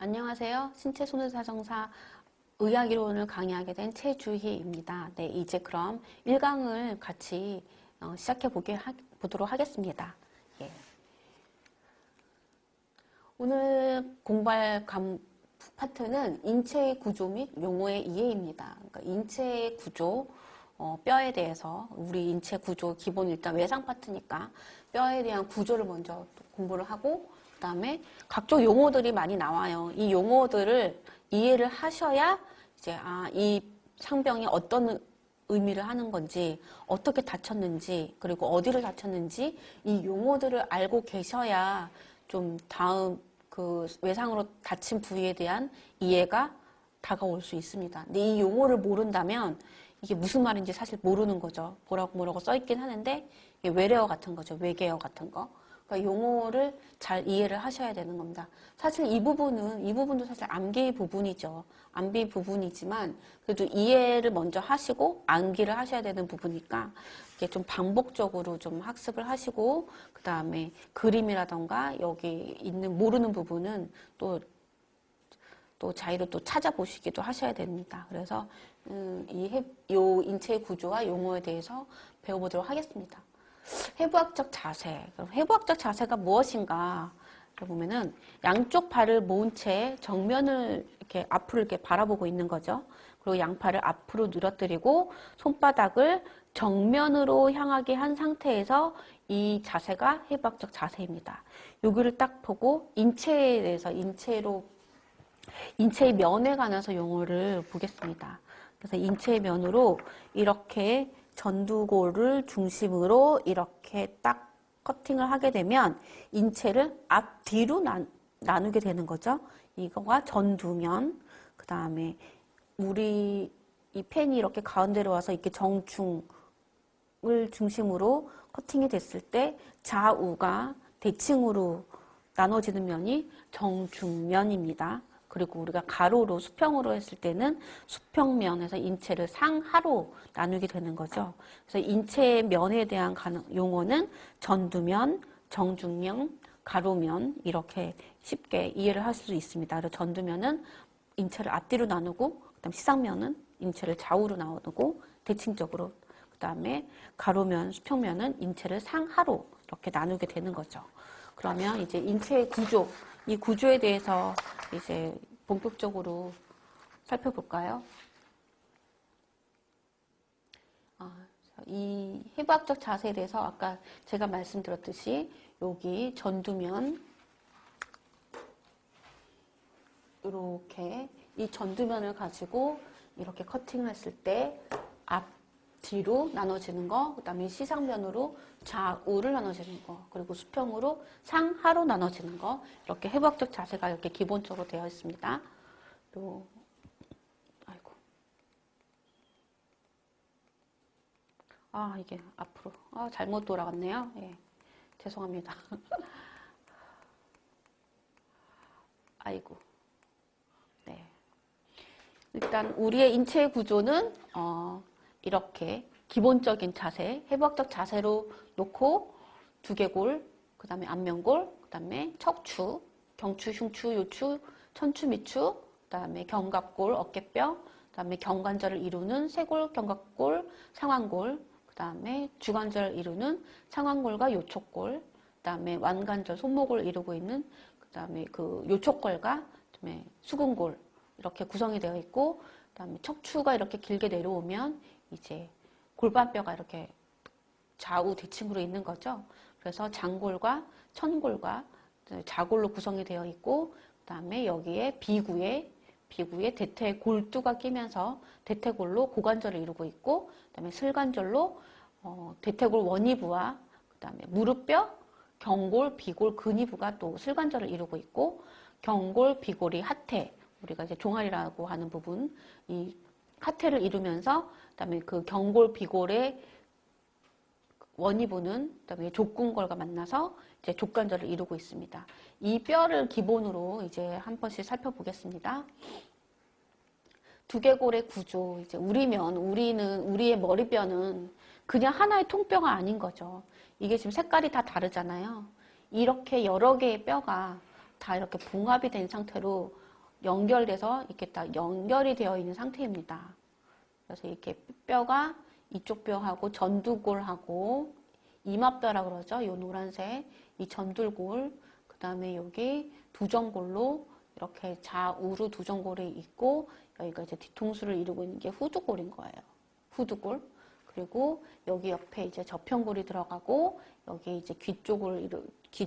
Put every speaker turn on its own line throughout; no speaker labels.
안녕하세요. 신체손해사정사 의학이론을 강의하게 된 최주희입니다. 네, 이제 그럼 1강을 같이 시작해 보도록 하겠습니다. 예. 오늘 공부할 파트는 인체의 구조 및 용어의 이해입니다. 그러니까 인체의 구조, 뼈에 대해서 우리 인체 구조 기본 일단 외상 파트니까 뼈에 대한 구조를 먼저 공부를 하고 그 다음에 각종 용어들이 많이 나와요. 이 용어들을 이해를 하셔야 이제 이 상병이 어떤 의미를 하는 건지 어떻게 다쳤는지 그리고 어디를 다쳤는지 이 용어들을 알고 계셔야 좀 다음 그 외상으로 다친 부위에 대한 이해가 다가올 수 있습니다. 근데 이 용어를 모른다면 이게 무슨 말인지 사실 모르는 거죠. 뭐라고 써있긴 하는데 이게 외래어 같은 거죠. 외계어 같은 거. 그러니까 용어를 잘 이해를 하셔야 되는 겁니다. 사실 이 부분도 사실 암기 부분이죠. 암기 부분이지만 그래도 이해를 먼저 하시고 암기를 하셔야 되는 부분이니까 이게 좀 반복적으로 좀 학습을 하시고 그 다음에 그림이라던가 여기 있는 모르는 부분은 또 자의로 또 찾아보시기도 하셔야 됩니다. 그래서 요 인체의 구조와 용어에 대해서 배워보도록 하겠습니다. 해부학적 자세. 그럼 해부학적 자세가 무엇인가? 보면은 양쪽 발을 모은 채 정면을 이렇게 앞으로 이렇게 바라보고 있는 거죠. 그리고 양팔을 앞으로 늘어뜨리고 손바닥을 정면으로 향하게 한 상태에서 이 자세가 해부학적 자세입니다. 여기를 딱 보고 인체에 대해서 인체의 면에 관해서 용어를 보겠습니다. 그래서 인체의 면으로 이렇게 전두골을 중심으로 이렇게 딱 커팅을 하게 되면 인체를 앞뒤로 나누게 되는 거죠. 이거가 전두면, 그 다음에 우리 이 펜이 이렇게 가운데로 와서 이렇게 정중을 중심으로 커팅이 됐을 때 좌우가 대칭으로 나눠지는 면이 정중면입니다. 그리고 우리가 가로로 수평으로 했을 때는 수평면에서 인체를 상하로 나누게 되는 거죠. 그래서 인체의 면에 대한 용어는 전두면, 정중면, 가로면 이렇게 쉽게 이해를 하실 수 있습니다. 그래서 전두면은 인체를 앞뒤로 나누고 그다음 시상면은 인체를 좌우로 나누고 대칭적으로 그다음에 가로면, 수평면은 인체를 상하로 이렇게 나누게 되는 거죠. 그러면 이제 인체의 구조, 이 구조에 대해서 이제 본격적으로 살펴볼까요? 이 해부학적 자세에 대해서 아까 제가 말씀드렸듯이 여기 전두면 이렇게 이 전두면을 가지고 이렇게 커팅을 했을 때 앞뒤로 나눠지는 거, 그 다음에 시상면으로 좌우를 나눠지는 거, 그리고 수평으로 상하로 나눠지는 거, 이렇게 해부학적 자세가 이렇게 기본적으로 되어 있습니다. 또, 아이고. 이게 앞으로. 잘못 돌아갔네요. 예. 죄송합니다. 아이고. 네. 일단, 우리의 인체 구조는, 이렇게 기본적인 자세, 해부학적 자세로 놓고 두개골, 그 다음에 안면골, 그 다음에 척추, 경추, 흉추, 요추, 천추, 미추, 그 다음에 견갑골, 어깨뼈, 그 다음에 경관절을 이루는 쇄골, 견갑골, 상완골, 그 다음에 주관절을 이루는 상완골과 요촉골, 그 다음에 완관절, 손목을 이루고 있는 그 다음에 그 요촉골과 그다음에 수근골 이렇게 구성이 되어 있고, 그 다음에 척추가 이렇게 길게 내려오면 이제 골반뼈가 이렇게 좌우 대칭으로 있는 거죠. 그래서 장골과 천골과 자골로 구성이 되어 있고, 그 다음에 여기에 비구에 대퇴골두가 끼면서 대퇴골로 고관절을 이루고 있고, 그 다음에 슬관절로 대퇴골 원위부와 그 다음에 무릎뼈, 경골, 비골, 근위부가 또 슬관절을 이루고 있고, 경골, 비골이 하태, 우리가 이제 종아리라고 하는 부분, 이 하태를 이루면서 그다음에 그 경골, 비골의 원위부는 그다음에 족궁골과 만나서 이제 족관절을 이루고 있습니다. 이 뼈를 기본으로 이제 한 번씩 살펴보겠습니다. 두개골의 구조, 이제 우리의 머리뼈는 그냥 하나의 통뼈가 아닌 거죠. 이게 지금 색깔이 다 다르잖아요. 이렇게 여러 개의 뼈가 다 이렇게 봉합이 된 상태로 연결돼서 이렇게 딱 연결이 되어 있는 상태입니다. 그래서 이렇게 뼈가 이쪽 뼈하고 전두골하고 이마뼈라 그러죠. 요 노란색 이 전두골, 그 다음에 여기 두정골로 이렇게 좌우로 두정골이 있고 여기가 이제 뒤통수를 이루고 있는 게 후두골인 거예요. 후두골. 그리고 여기 옆에 이제 저편골이 들어가고 여기 이제 귀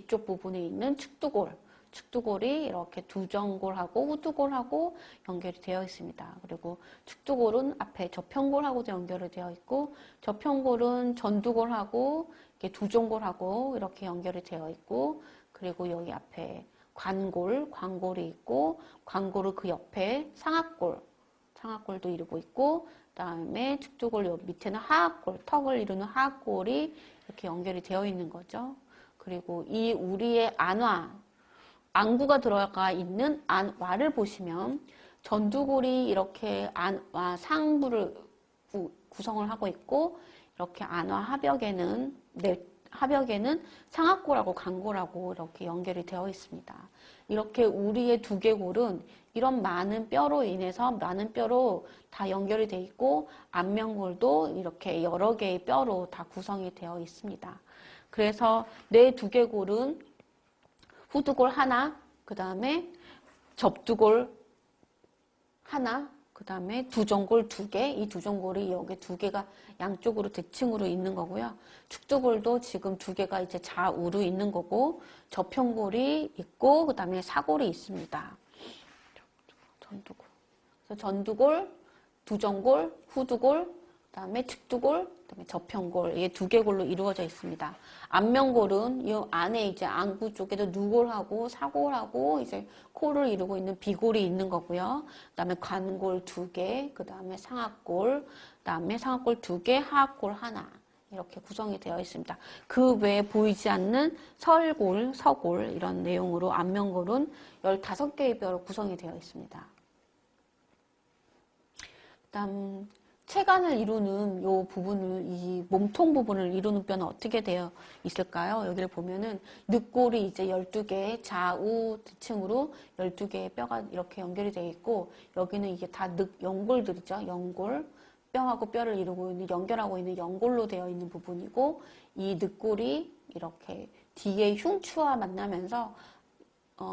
쪽 부분에 있는 측두골. 측두골이 이렇게 두정골하고 후두골하고 연결이 되어 있습니다. 그리고 측두골은 앞에 저편골하고도 연결이 되어 있고 저편골은 전두골하고 두정골하고 이렇게 연결이 되어 있고 그리고 여기 앞에 관골이 있고 관골은 그 옆에 상악골도 이루고 있고 그다음에 측두골 옆 밑에는 하악골, 턱을 이루는 하악골이 이렇게 연결이 되어 있는 거죠. 그리고 이 우리의 안구가 들어가 있는 안와를 보시면 전두골이 이렇게 안와 상부를 구성을 하고 있고 이렇게 안와 하벽에는 상악골하고 관골하고 이렇게 연결이 되어 있습니다. 이렇게 우리의 두개골은 이런 많은 뼈로 인해서 많은 뼈로 다 연결이 되어 있고 안면골도 이렇게 여러 개의 뼈로 다 구성이 되어 있습니다. 그래서 내 두개골은 후두골 하나, 그 다음에 접두골 하나, 그 다음에 두정골 2개, 이 두정골이 여기 2개가 양쪽으로 대칭으로 있는 거고요. 측두골도 지금 2개가 이제 좌우로 있는 거고, 저편골이 있고, 그 다음에 사골이 있습니다. 전두골. 그래서 전두골, 두정골, 후두골, 그 다음에 측두골, 그 다음에 저편골, 이게 2개골로 이루어져 있습니다. 안면골은 이 안에 이제 안구 쪽에도 누골하고 사골하고 이제 코를 이루고 있는 비골이 있는 거고요. 그 다음에 관골 2개, 그 다음에 상악골, 그 다음에 상악골 2개, 하악골 하나. 이렇게 구성이 되어 있습니다. 그 외에 보이지 않는 설골, 서골 이런 내용으로 안면골은 15개의 뼈로 구성이 되어 있습니다. 그다음 체관을 이루는 요 부분을, 이 몸통 부분을 이루는 뼈는 어떻게 되어 있을까요? 여기를 보면은 늑골이 이제 12개, 좌우 대칭으로 12개의 뼈가 이렇게 연결이 되어 있고, 여기는 이게 다 연골들이죠. 연골. 뼈하고 뼈를 이루고 있는, 연결하고 있는 연골로 되어 있는 부분이고, 이 늑골이 이렇게 뒤에 흉추와 만나면서,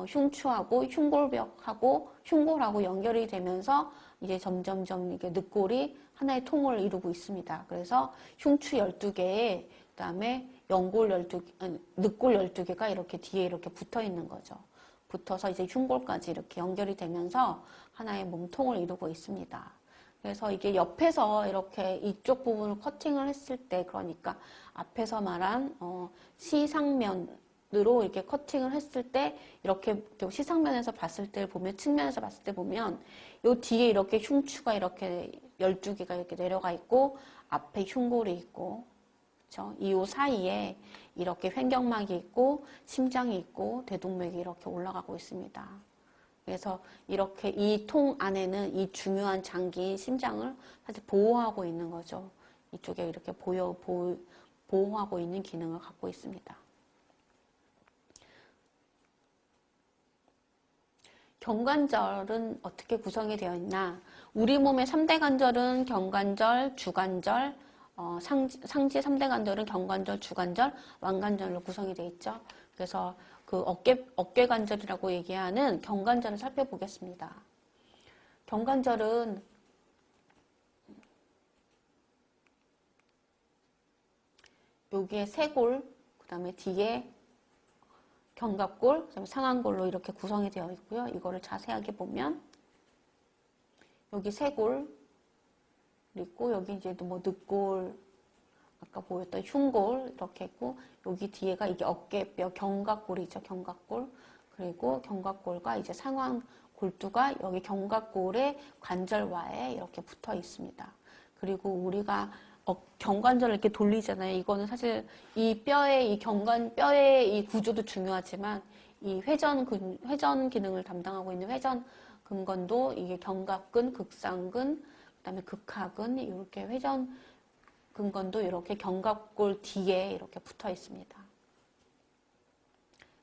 흉추하고 흉골벽하고 흉골하고 연결이 되면서 이제 점점점 이게 늑골이 하나의 통을 이루고 있습니다. 그래서 흉추 12개에 그다음에 늑골 12개가 이렇게 뒤에 이렇게 붙어 있는 거죠. 붙어서 이제 흉골까지 이렇게 연결이 되면서 하나의 몸통을 이루고 있습니다. 그래서 이게 옆에서 이렇게 이쪽 부분을 커팅을 했을 때, 그러니까 앞에서 말한 시상면으로 이렇게 커팅을 했을 때 이렇게 시상면에서 봤을 때 보면, 측면에서 봤을 때 보면 요 뒤에 이렇게 흉추가 이렇게 12개가 이렇게 내려가 있고 앞에 흉골이 있고, 그렇죠? 이 사이에 이렇게 횡격막이 있고 심장이 있고 대동맥이 이렇게 올라가고 있습니다. 그래서 이렇게 이 통 안에는 이 중요한 장기인 심장을 사실 보호하고 있는 거죠. 이쪽에 이렇게 보호하고 있는 기능을 갖고 있습니다. 경관절은 어떻게 구성이 되어 있나? 우리 몸의 3대 관절은 경관절, 주관절, 상지 3대 관절은 경관절, 주관절, 완관절로 구성이 되어 있죠. 그래서 그 어깨 관절이라고 얘기하는 경관절을 살펴보겠습니다. 경관절은 여기에 쇄골, 그 다음에 뒤에 견갑골, 그다음에 상완골로 이렇게 구성이 되어 있고요. 이거를 자세하게 보면 여기 쇄골 있고, 여기 이제 뭐 늑골, 아까 보였던 흉골 이렇게 있고, 여기 뒤에가 이게 어깨뼈 견갑골이죠. 견갑골. 그리고 견갑골과 이제 상완 골두가 여기 견갑골의 관절와에 이렇게 붙어 있습니다. 그리고 우리가 경관절을 이렇게 돌리잖아요. 이거는 사실 이 뼈의 뼈의 이 구조도 중요하지만 이 회전 기능을 담당하고 있는 회전 근건도 이게 견갑근, 극상근, 그다음에 극하근, 이렇게 회전 근건도 이렇게 견갑골 뒤에 이렇게 붙어 있습니다.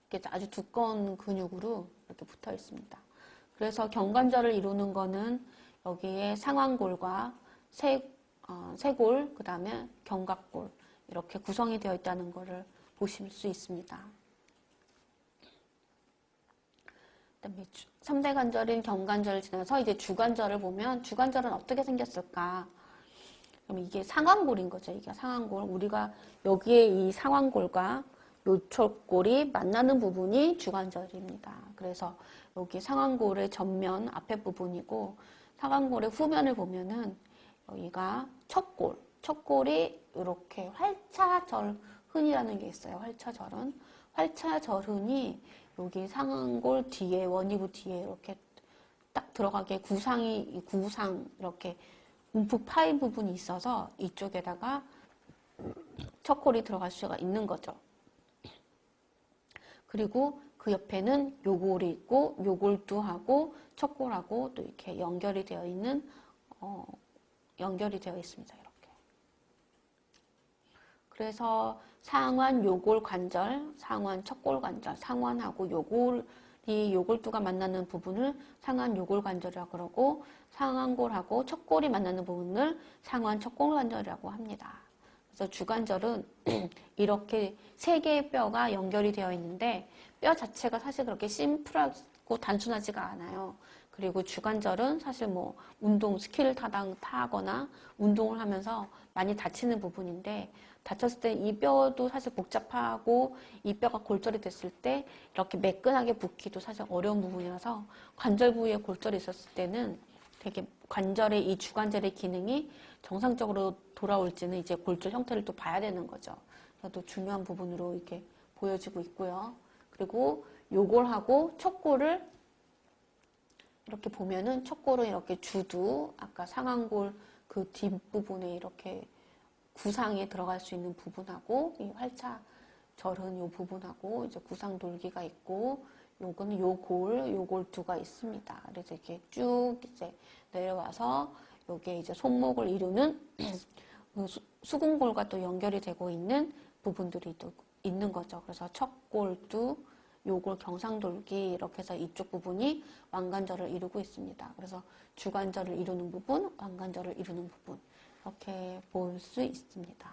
이렇게 아주 두꺼운 근육으로 이렇게 붙어 있습니다. 그래서 경관절을 이루는 거는 여기에 상완골과 쇄골, 그 다음에 견갑골 이렇게 구성이 되어 있다는 것을 보실 수 있습니다. 그다음에 3대 관절인 경관절을 지나서 이제 주관절을 보면 주관절은 어떻게 생겼을까? 그럼 이게 상완골인 거죠. 이게 상완골. 우리가 여기에 이 상완골과 요철골이 만나는 부분이 주관절입니다. 그래서 여기 상완골의 전면 앞에 부분이고 상완골의 후면을 보면은 여기가 척골. 척골이 이렇게 활차절흔이라는 게 있어요. 활차절흔. 활차절흔이 여기 상완골 뒤에 원위부 뒤에 이렇게 딱 들어가게 구상 이렇게 움푹 파인 부분이 있어서 이쪽에다가 척골이 들어갈 수가 있는 거죠. 그리고 그 옆에는 요골이 있고 요골두하고 척골하고 또 이렇게 연결이 되어 있습니다. 이렇게. 그래서 상완 요골 관절, 상완 척골 관절, 상완하고 요골두가 만나는 부분을 상완 요골 관절이라고 그러고 상완골하고 척골이 만나는 부분을 상완 척골 관절이라고 합니다. 그래서 주관절은 이렇게 세 개의 뼈가 연결이 되어 있는데 뼈 자체가 사실 그렇게 심플하고 단순하지가 않아요. 그리고 주관절은 사실 뭐 운동 스키를 타거나 운동을 하면서 많이 다치는 부분인데 다쳤을 때 이 뼈도 사실 복잡하고 이 뼈가 골절이 됐을 때 이렇게 매끈하게 붙기도 사실 어려운 부분이라서 관절 부위에 골절이 있었을 때는 되게 관절의 이 주관절의 기능이 정상적으로 돌아올지는 이제 골절 형태를 또 봐야 되는 거죠. 그래서 또 중요한 부분으로 이렇게 보여지고 있고요. 그리고 요골하고 척골을 이렇게 보면은 척골은 이렇게 주두, 아까 상완골 그 뒷부분에 이렇게 구상에 들어갈 수 있는 부분하고 이 활차절흔 요 부분하고 이제 구상돌기가 있고 요거는 요골두가 있습니다. 그래서 이렇게 쭉 이제 내려와서 요게 이제 손목을 이루는 수궁골과 또 연결이 되고 있는 부분들이 또 있는 거죠. 그래서 척골두, 요골 경상돌기 이렇게 해서 이쪽 부분이 왕관절을 이루고 있습니다. 그래서 주관절을 이루는 부분, 왕관절을 이루는 부분 이렇게 볼 수 있습니다.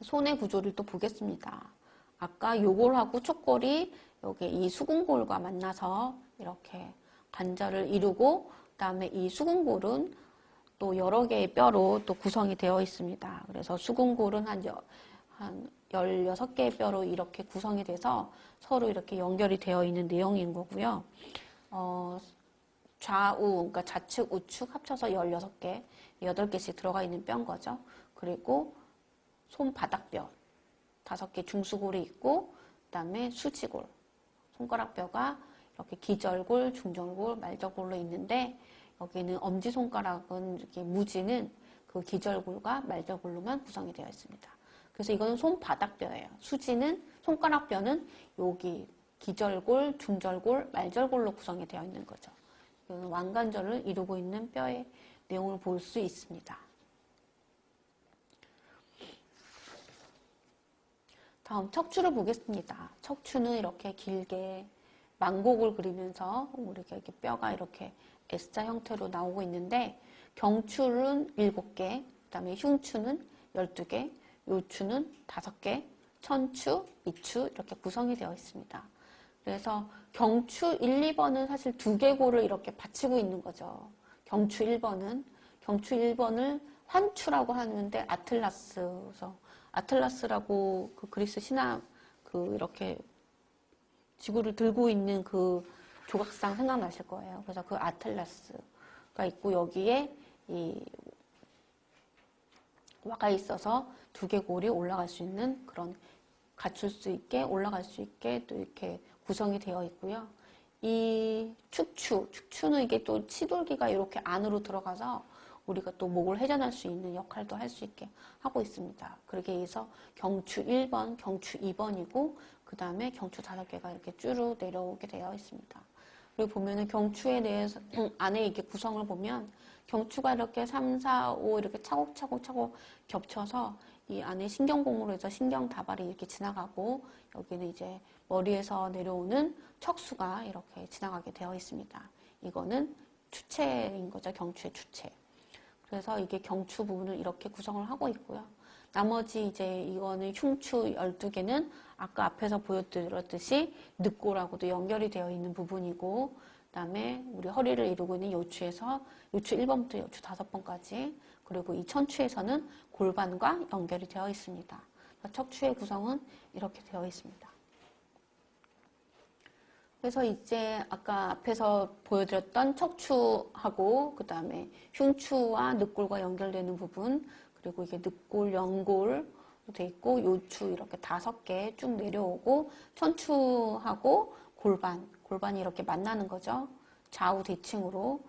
손의 구조를 또 보겠습니다. 아까 요골하고 척골이 여기 이 수궁골과 만나서 이렇게 관절을 이루고 그다음에 이 수궁골은 또 여러 개의 뼈로 또 구성이 되어 있습니다. 그래서 수궁골은 한 16개의 뼈로 이렇게 구성이 돼서 서로 이렇게 연결이 되어 있는 내용인 거고요. 좌우, 그러니까 좌측, 우측 합쳐서 16개, 8개씩 들어가 있는 뼈인 거죠. 그리고 손바닥뼈, 5개 중수골이 있고, 그 다음에 수지골, 손가락뼈가 이렇게 기절골, 중절골, 말절골로 있는데, 여기는 엄지손가락은, 이렇게 무지는 그 기절골과 말절골로만 구성이 되어 있습니다. 그래서 이거는 손바닥뼈예요. 수지는, 손가락뼈는 여기 기절골, 중절골, 말절골로 구성이 되어 있는 거죠. 이거는 왕관절을 이루고 있는 뼈의 내용을 볼 수 있습니다. 다음 척추를 보겠습니다. 척추는 이렇게 길게 망곡을 그리면서 우리가 이렇게 뼈가 이렇게 S자 형태로 나오고 있는데 경추는 7개, 그 다음에 흉추는 12개, 요추는 5개, 천추, 미추 이렇게 구성이 되어 있습니다. 그래서 경추 1, 2번은 사실 2개골을 이렇게 받치고 있는 거죠. 경추 1번을 환추라고 하는데 아틀라스, 그래서 아틀라스라고 그 그리스 신화 그 이렇게 지구를 들고 있는 그 조각상 생각나실 거예요. 그래서 그 아틀라스가 있고 여기에 이 와가 있어서 2개골이 올라갈 수 있는 그런 갖출 수 있게 올라갈 수 있게 또 이렇게 구성이 되어 있고요. 이 축추는 이게 또 치돌기가 이렇게 안으로 들어가서 우리가 또 목을 회전할 수 있는 역할도 할 수 있게 하고 있습니다. 그렇게 해서 경추 1번, 경추 2번이고 그 다음에 경추 5개가 이렇게 쭈루 내려오게 되어 있습니다. 그리고 보면은 경추에 대해서 안에 이렇게 구성을 보면 경추가 이렇게 3, 4, 5 이렇게 차곡차곡 겹쳐서 이 안에 신경공으로 해서 신경다발이 이렇게 지나가고 여기는 이제 머리에서 내려오는 척수가 이렇게 지나가게 되어 있습니다. 이거는 추체인 거죠. 경추의 추체. 그래서 이게 경추 부분을 이렇게 구성을 하고 있고요. 나머지 이제 이거는 흉추 12개는 아까 앞에서 보여드렸듯이 늑골하고도 연결이 되어 있는 부분이고, 그 다음에 우리 허리를 이루고 있는 요추에서 요추 1번부터 요추 5번까지, 그리고 이 천추에서는 골반과 연결이 되어 있습니다. 척추의 구성은 이렇게 되어 있습니다. 그래서 이제 아까 앞에서 보여드렸던 척추하고 그 다음에 흉추와 늑골과 연결되는 부분, 그리고 이게 늑골, 연골 돼 있고 요추 이렇게 5개 쭉 내려오고 천추하고 골반이 이렇게 만나는 거죠. 좌우 대칭으로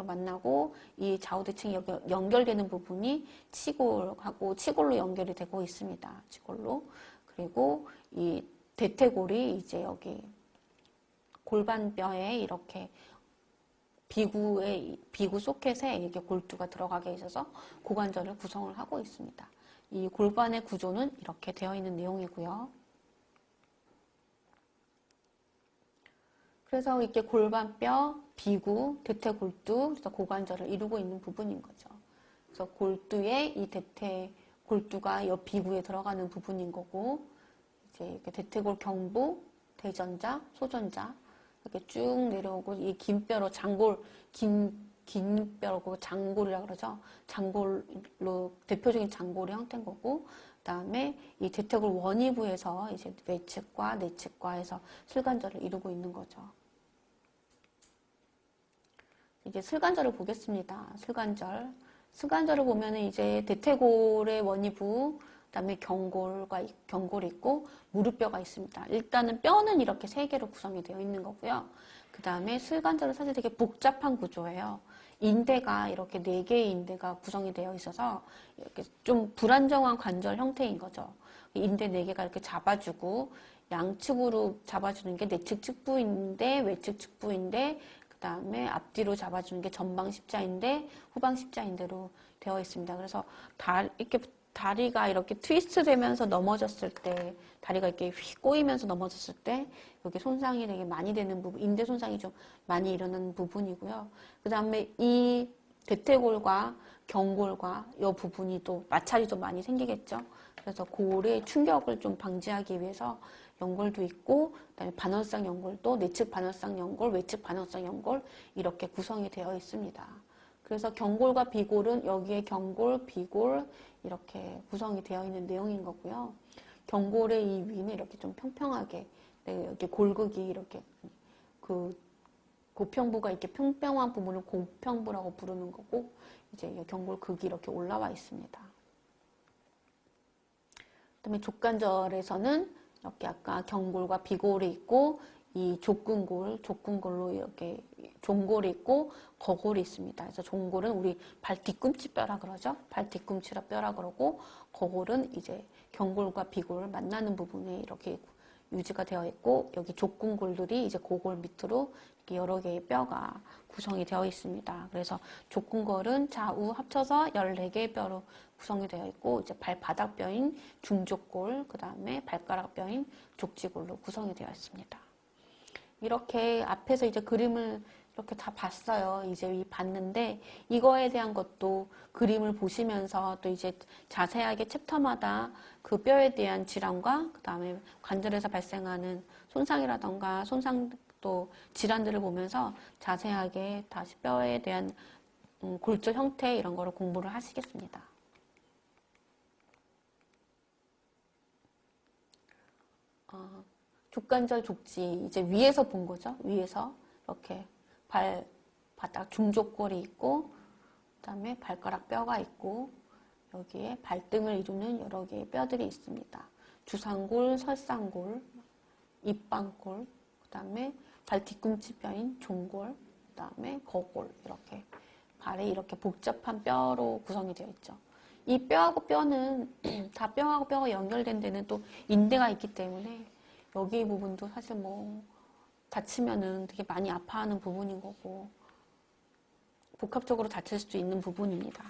만나고 이 좌우 대칭이 여기 연결되는 부분이 치골하고 치골로 연결이 되고 있습니다. 치골로. 그리고 이 대퇴골이 이제 여기 골반뼈에 이렇게 비구 소켓에 이렇게 골두가 들어가게 있어서 고관절을 구성을 하고 있습니다. 이 골반의 구조는 이렇게 되어 있는 내용이고요. 그래서 이렇게 골반뼈, 비구, 대퇴골두, 그래서 고관절을 이루고 있는 부분인 거죠. 그래서 골두에 이 골두가 이 비구에 들어가는 부분인 거고, 이제 이렇게 대퇴골 경부, 대전자, 소전자 이렇게 쭉 내려오고 이 긴 뼈로 긴 뼈고 장골이라고 그러죠. 장골로 대표적인 장골의 형태인 거고, 그다음에 이 대퇴골 원위부에서 이제 외측과 내측과에서 슬관절을 이루고 있는 거죠. 이제 슬관절을 보겠습니다. 슬관절을 보면은 이제 대퇴골의 원위부, 그다음에 경골이 있고 무릎뼈가 있습니다. 일단은 뼈는 이렇게 3개로 구성이 되어 있는 거고요. 그 다음에 슬관절은 사실 되게 복잡한 구조예요. 인대가 이렇게 4개의 인대가 구성이 되어 있어서 이렇게 좀 불안정한 관절 형태인 거죠. 인대 4개가 이렇게 잡아주고 양측으로 잡아주는 게 내측 측부인대, 외측 측부인대, 그 다음에 앞뒤로 잡아주는 게 전방 십자인대, 후방 십자인대로 되어 있습니다. 그래서 이렇게 다리가 이렇게 트위스트 되면서 넘어졌을 때, 다리가 이렇게 휙 꼬이면서 넘어졌을 때, 여기 손상이 되게 많이 되는 부분, 인대 손상이 좀 많이 일어나는 부분이고요. 그 다음에 이 대퇴골과 경골과 이 부분이 또 마찰이 좀 많이 생기겠죠. 그래서 골의 충격을 좀 방지하기 위해서 연골도 있고, 그다음에 반월상 연골도 내측 반월상 연골, 외측 반월상 연골 이렇게 구성이 되어 있습니다. 그래서 경골과 비골은 여기에 경골, 비골 이렇게 구성이 되어 있는 내용인 거고요. 경골의 이 위는 이렇게 좀 평평하게, 이렇게 골극이 이렇게 고평부가 이렇게 평평한 부분을 고평부라고 부르는 거고, 이제 경골 극이 이렇게 올라와 있습니다. 그다음에 족관절에서는 이렇게 아까 경골과 비골이 있고, 이 족근골로 이렇게 종골이 있고 거골이 있습니다. 그래서 종골은 우리 발 뒤꿈치 뼈라 그러죠. 발 뒤꿈치라 뼈라 그러고, 거골은 이제 경골과 비골을 만나는 부분에 이렇게 유지가 되어 있고, 여기 족근골들이 이제 고골 밑으로 이렇게 여러 개의 뼈가 구성이 되어 있습니다. 그래서 족근골은 좌우 합쳐서 14개의 뼈로 구성이 되어 있고, 이제 발바닥 뼈인 중족골, 그 다음에 발가락 뼈인 족지골로 구성이 되어 있습니다. 이렇게 앞에서 이제 그림을 이렇게 다 봤어요. 이제 봤는데 이거에 대한 것도 그림을 보시면서 또 이제 자세하게 챕터마다 그 뼈에 대한 질환과 그 다음에 관절에서 발생하는 손상이라던가 또 질환들을 보면서 자세하게 다시 뼈에 대한 골절 형태 이런 거를 공부를 하시겠습니다. 족관절 족지 이제 위에서 본 거죠. 위에서 이렇게 발바닥 중족골이 있고, 그다음에 발가락 뼈가 있고, 여기에 발등을 이루는 여러 개의 뼈들이 있습니다. 주상골, 설상골, 입방골, 그다음에 발 뒤꿈치 뼈인 종골, 그다음에 거골 이렇게 발에 이렇게 복잡한 뼈로 구성이 되어 있죠. 이 뼈하고 뼈는 다 뼈하고 뼈가 연결된 데는 또 인대가 있기 때문에 여기 부분도 사실 뭐 다치면은 되게 많이 아파하는 부분인 거고 복합적으로 다칠 수도 있는 부분입니다.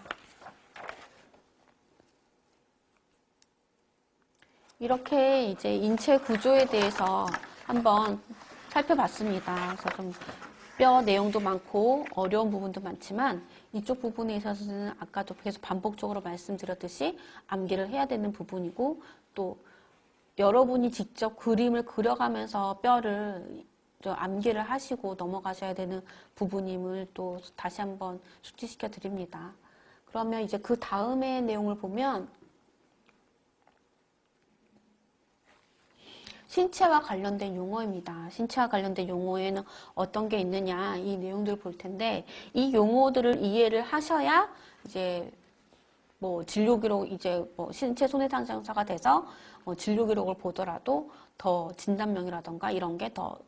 이렇게 이제 인체 구조에 대해서 한번 살펴봤습니다. 그래서 좀 뼈 내용도 많고 어려운 부분도 많지만 이쪽 부분에 있어서는 아까도 계속 반복적으로 말씀드렸듯이 암기를 해야 되는 부분이고 또 여러분이 직접 그림을 그려가면서 뼈를 암기를 하시고 넘어가셔야 되는 부분임을 또 다시 한번 숙지시켜 드립니다. 그러면 이제 그 다음의 내용을 보면 신체와 관련된 용어입니다. 신체와 관련된 용어에는 어떤 게 있느냐 이 내용들을 볼 텐데 이 용어들을 이해를 하셔야 이제 뭐 진료기록 이제 뭐 신체 손해상장사가 돼서 진료기록을 보더라도 더 진단명이라던가 이런 게 더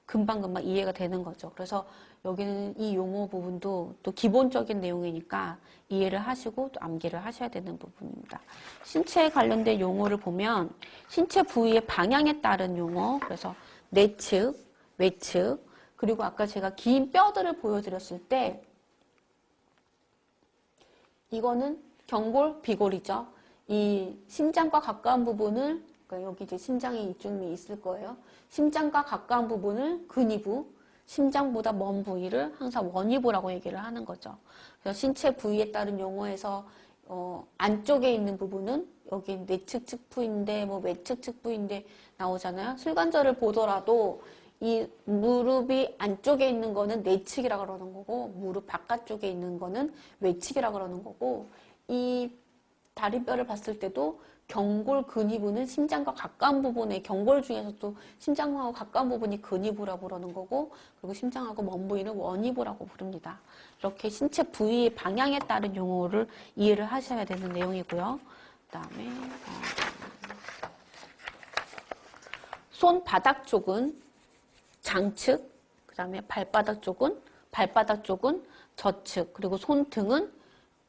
금방금방 이해가 되는 거죠. 그래서 여기는 이 용어 부분도 또 기본적인 내용이니까 이해를 하시고 또 암기를 하셔야 되는 부분입니다. 신체에 관련된 용어를 보면 신체 부위의 방향에 따른 용어, 그래서 내측, 외측, 그리고 아까 제가 긴 뼈들을 보여드렸을 때 이거는 경골, 비골이죠. 이 심장과 가까운 부분을 그러니까 여기 이제 심장이 이쯤에 있을 거예요. 심장과 가까운 부분을 근위부, 심장보다 먼 부위를 항상 원위부라고 얘기를 하는 거죠. 그래서 신체 부위에 따른 용어에서 안쪽에 있는 부분은 여기 내측 측부인데 뭐 외측 측부인데 나오잖아요. 슬관절을 보더라도 이 무릎이 안쪽에 있는 거는 내측이라 그러는 거고 무릎 바깥쪽에 있는 거는 외측이라 그러는 거고 이 다리뼈를 봤을 때도 경골 근위부는 심장과 가까운 부분에 경골 중에서도 심장하고 가까운 부분이 근위부라고 그러는 거고 그리고 심장하고 먼 부위는 원위부라고 부릅니다. 이렇게 신체 부위의 방향에 따른 용어를 이해를 하셔야 되는 내용이고요. 그다음에 손바닥 쪽은 장측, 그다음에 발바닥 쪽은 저측, 그리고 손등은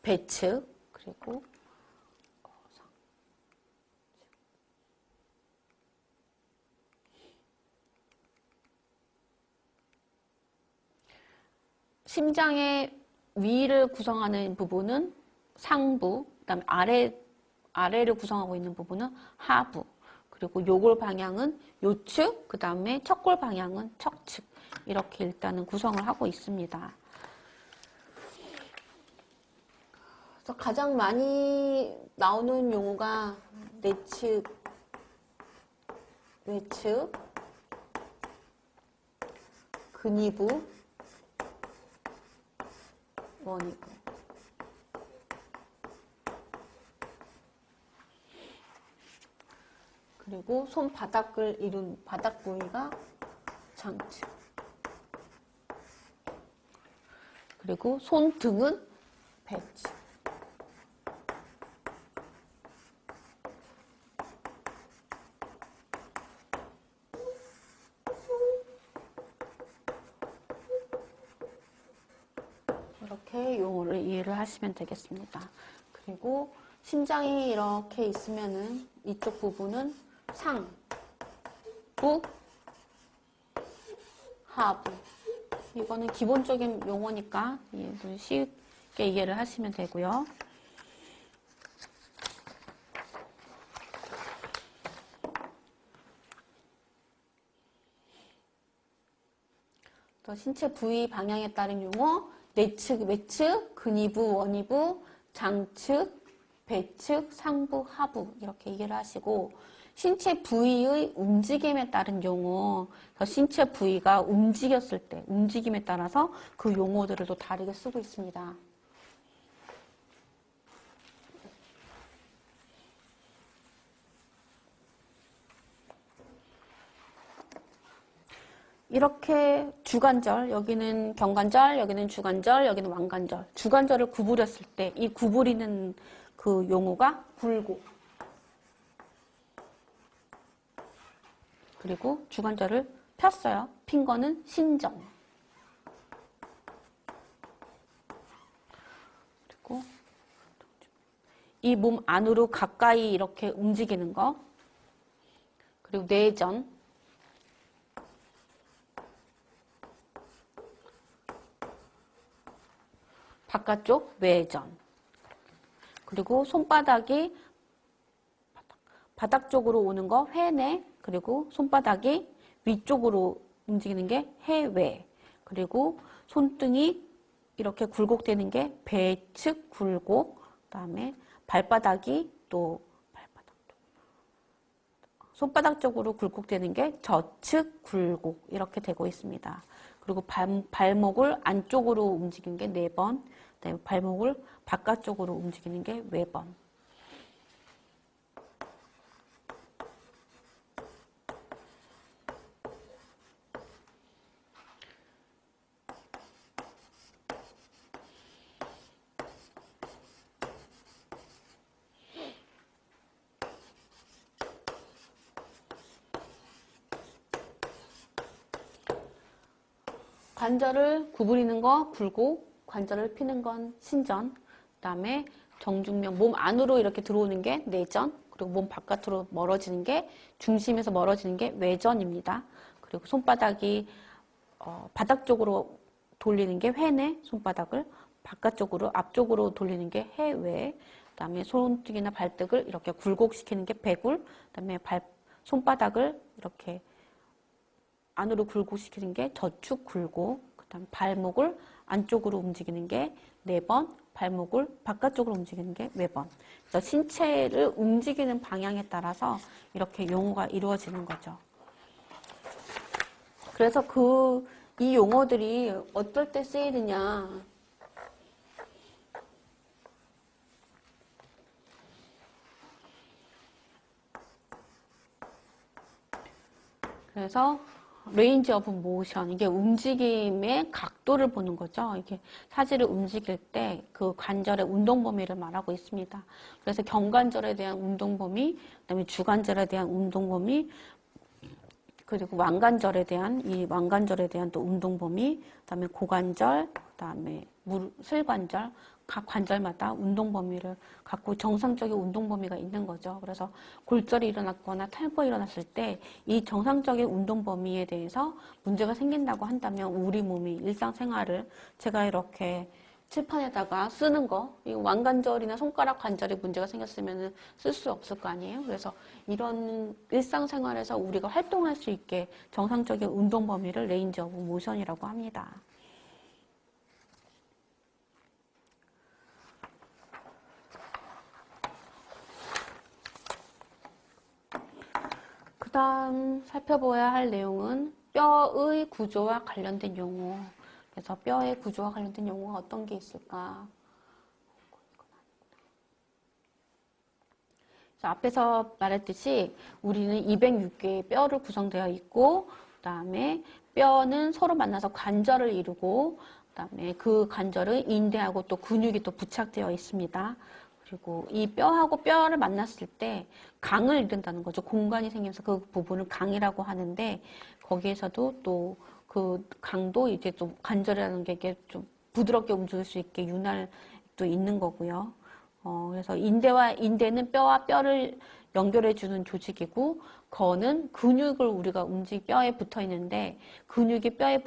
배측, 그리고 심장의 위를 구성하는 부분은 상부, 그다음에 아래를 구성하고 있는 부분은 하부, 그리고 요골 방향은 요측, 그다음에 척골 방향은 척측. 이렇게 일단은 구성을 하고 있습니다. 그래서 가장 많이 나오는 용어가 내측, 외측, 근위부, 원위부. 그리고 손바닥을 이룬 바닥 부위가 장측. 그리고 손등은 배측. 이렇게 용어를 이해를 하시면 되겠습니다. 그리고 심장이 이렇게 있으면은 이쪽 부분은 상부, 하부. 이거는 기본적인 용어니까 쉽게 이해를 하시면 되고요. 또 신체 부위 방향에 따른 용어, 내측, 외측, 근위부, 원위부, 장측, 배측, 상부, 하부 이렇게 이해를 하시고 신체 부위의 움직임에 따른 용어, 신체 부위가 움직였을 때 움직임에 따라서 그 용어들을 또 다르게 쓰고 있습니다. 이렇게 주관절, 여기는 경관절, 여기는 주관절, 여기는 왕관절. 주관절을 구부렸을 때 이 구부리는 그 용어가 굴곡. 그리고 주관절을 폈어요. 핀 거는 신정. 그리고 이 몸 안으로 가까이 이렇게 움직이는 거. 그리고 내전. 바깥쪽 외전. 그리고 손바닥이 바닥 쪽으로 오는 거 회내, 그리고 손바닥이 위쪽으로 움직이는 게 해외, 그리고 손등이 이렇게 굴곡되는 게 배측 굴곡, 그다음에 발바닥이 또 손바닥 쪽으로 굴곡되는 게 저측 굴곡 이렇게 되고 있습니다. 그리고 발목을 안쪽으로 움직이는 게 4번, 그다음에 발목을 바깥쪽으로 움직이는 게 4번. 관절을 구부리는 거 굴곡, 관절을 피는 건 신전, 그 다음에 정중명, 몸 안으로 이렇게 들어오는 게 내전, 그리고 몸 바깥으로 멀어지는 게, 중심에서 멀어지는 게 외전입니다. 그리고 손바닥이 바닥 쪽으로 돌리는 게 회내, 손바닥을 바깥쪽으로, 앞쪽으로 돌리는 게 해외, 그 다음에 손등이나 발등을 이렇게 굴곡시키는 게 배굴, 그 다음에 손바닥을 이렇게 안으로 굴곡시키는 게 저축 굴곡, 그 다음 발목을 안쪽으로 움직이는 게 4번, 발목을 바깥쪽으로 움직이는 게 4번. 그래서 신체를 움직이는 방향에 따라서 이렇게 용어가 이루어지는 거죠. 그래서 이 용어들이 어떨 때 쓰이느냐. 그래서 레인지 오브 모션, 이게 움직임의 각도를 보는 거죠. 이게 사지를 움직일 때 그 관절의 운동 범위를 말하고 있습니다. 그래서 경관절에 대한 운동 범위, 그다음에 주관절에 대한 운동 범위, 그리고 왕관절에 대한 또 운동 범위, 그다음에 고관절, 그다음에 슬관절, 각 관절마다 운동 범위를 갖고 정상적인 운동 범위가 있는 거죠. 그래서 골절이 일어났거나 탈구가 일어났을 때 이 정상적인 운동 범위에 대해서 문제가 생긴다고 한다면 우리 몸이 일상생활을 제가 이렇게 칠판에다가 쓰는 거, 이 왕관절이나 손가락 관절에 문제가 생겼으면 쓸 수 없을 거 아니에요. 그래서 이런 일상생활에서 우리가 활동할 수 있게 정상적인 운동 범위를 레인지 오브 모션이라고 합니다. 그 다음 살펴봐야 할 내용은 뼈의 구조와 관련된 용어. 그래서 뼈의 구조와 관련된 용어가 어떤 게 있을까? 앞에서 말했듯이 우리는 206개의 뼈를 구성되어 있고, 그 다음에 뼈는 서로 만나서 관절을 이루고, 그 다음에 그 관절은 인대하고 또 근육이 또 부착되어 있습니다. 그리고 이 뼈하고 뼈를 만났을 때 강을 이룬다는 거죠. 공간이 생기면서 그 부분을 강이라고 하는데, 거기에서도 또 그 강도 이제 좀 관절이라는 게 이게 좀 부드럽게 움직일 수 있게 윤활도 있는 거고요. 그래서 인대는 뼈와 뼈를 연결해주는 조직이고, 거는 근육을 우리가 뼈에 붙어 있는데, 근육이 뼈에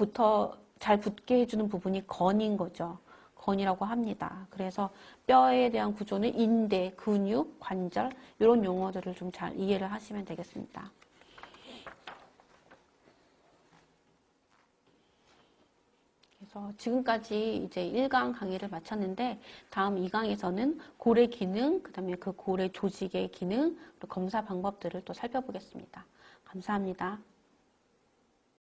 잘 붙게 해주는 부분이 건인 거죠. 건이라고 합니다. 그래서 뼈에 대한 구조는 인대, 근육, 관절, 이런 용어들을 좀 잘 이해를 하시면 되겠습니다. 그래서 지금까지 이제 1강 강의를 마쳤는데 다음 2강에서는 고래 기능, 그 다음에 그 고래 조직의 기능, 그리고 검사 방법들을 또 살펴보겠습니다. 감사합니다.